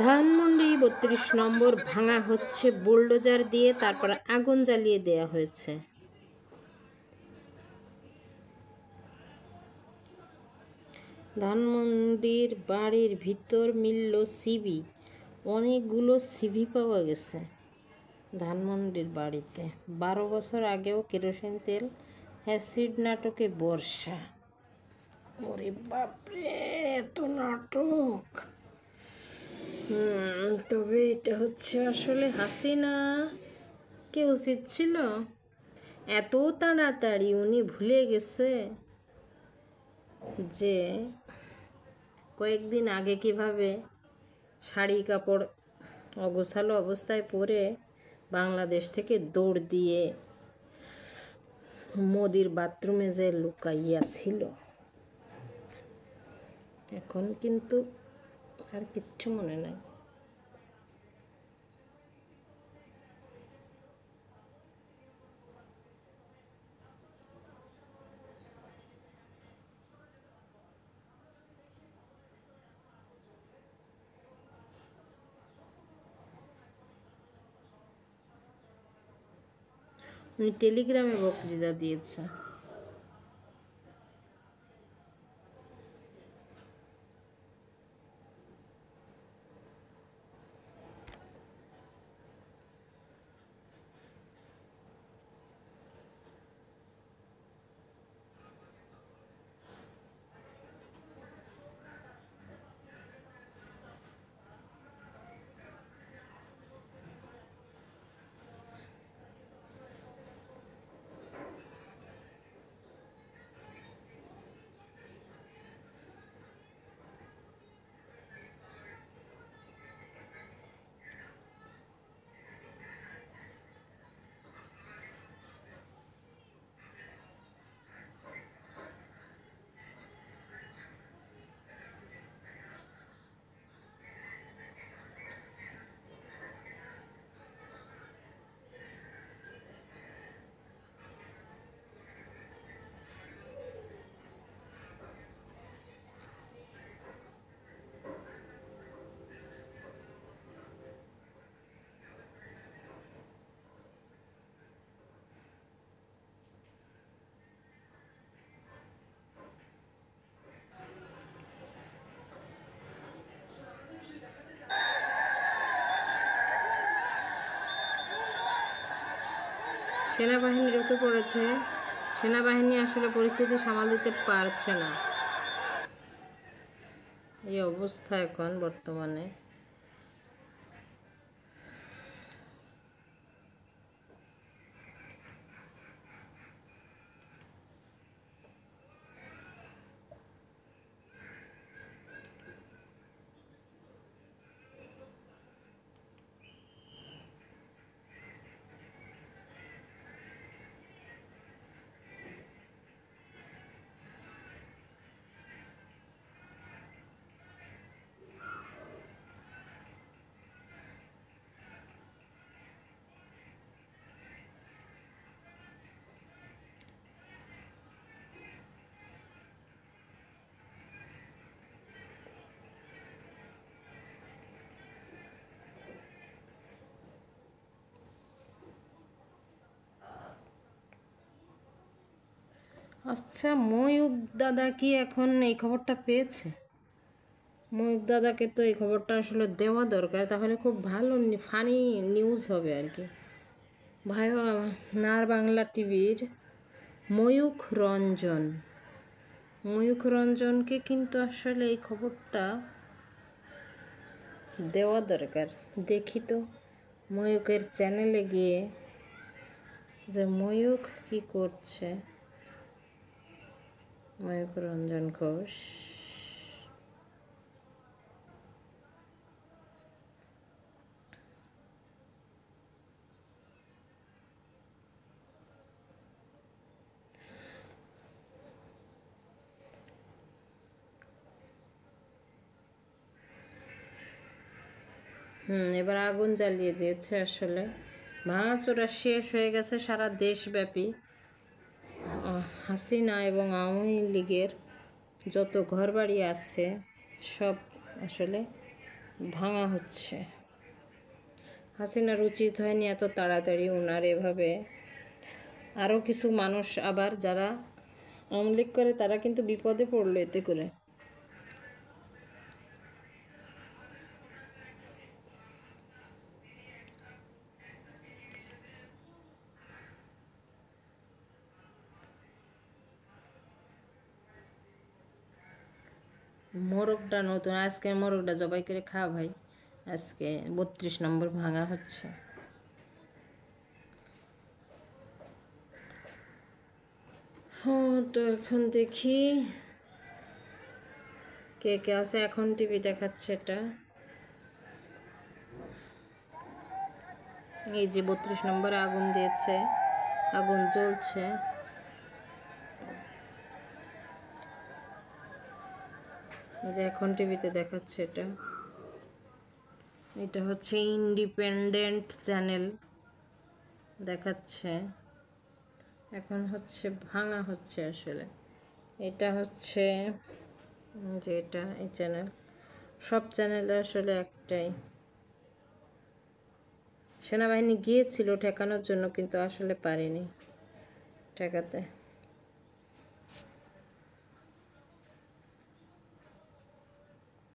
ধানমন্ডি ৩২ নম্বর ভাঙা হচ্ছে বুলডোজার দিয়ে, তারপর আগুন জ্বালিয়ে দেয়া হয়েছে। ধানমন্ডির বাড়ির ভিতর মিলল সিবি, অনেকগুলো সিবি পাওয়া গেছে ধানমন্ডির বাড়িতে। 12 বছর আগেও কেরোসিন তেল অ্যাসিড নাটকে বর্ষা। ওরে বাপরে, এত নাটক! তবে এটা হচ্ছে আসলে হাসিনা কে উচিত ছিল, এত তাড়াতাড়ি উনি ভুলে গেছে যে কয়েকদিন আগে কিভাবে শাড়ি কাপড় অগোছালো অবস্থায় পরে বাংলাদেশ থেকে দৌড় দিয়ে মোদির বাথরুমে যে লুকাইয়া ছিল। এখন কিন্তু আর কিচ্ছু মনে নাই। উনি টেলিগ্রামে বক্তৃতা দিয়েছে। সেনাবাহিনী ঢুকে পড়েছে। সেনাবাহিনী আসলে পরিস্থিতি সামাল দিতে পারছে না, এই অবস্থা এখন বর্তমানে। আচ্ছা, ময়ূক দাদা কি এখন এই খবরটা পেয়েছে? ময়ূক দাদাকে তো এই খবরটা আসলে দেওয়া দরকার, তাহলে খুব ভালো ফানি নিউজ হবে আর কি। ভাই, নার বাংলা টিভির ময়ূক রঞ্জনকে কিন্তু আসলে এই খবরটা দেওয়া দরকার। দেখি তো ময়ূকের চ্যানেলে গিয়ে যে ময়ূক কি করছে। ময়ূক রঞ্জন ঘোষ, এবার আগুন জ্বালিয়ে দিয়েছে। আসলে ভাঙাচোরা শেষ হয়ে গেছে সারা দেশব্যাপী। হাসিনা এবং আওয়ামী লীগের যত ঘরবাড়ি আছে সব আসলে ভাঙা হচ্ছে। হাসিনার উচিত হয়নি এত তাড়াতাড়ি ওনার এভাবে। আরও কিছু মানুষ আবার যারা আওয়ামী লীগ করে তারা কিন্তু বিপদে পড়লো এতে করে। মোরগটা নতুন, আজকে মোরগটা জবাই করে খা ভাই। আজকে 32 নম্বর ভাঙা হচ্ছে। হ্যাঁ, তো এখন দেখি কে কে আছে। এখন টিভি দেখাচ্ছে এটা, এই যে 32 নম্বরে আগুন দিয়েছে, আগুন জ্বলছে। যে এখন টিভিতে দেখাচ্ছে এটা, এটা হচ্ছে ইন্ডিপেন্ডেন্ট চ্যানেল দেখাচ্ছে। এখন হচ্ছে ভাঙা হচ্ছে আসলে। এটা হচ্ছে যে এটা এই চ্যানেল, সব চ্যানেলে আসলে একটাই। সেনাবাহিনী গিয়েছিল ঠেকানোর জন্য কিন্তু আসলে পারেনি ঠেকাতে।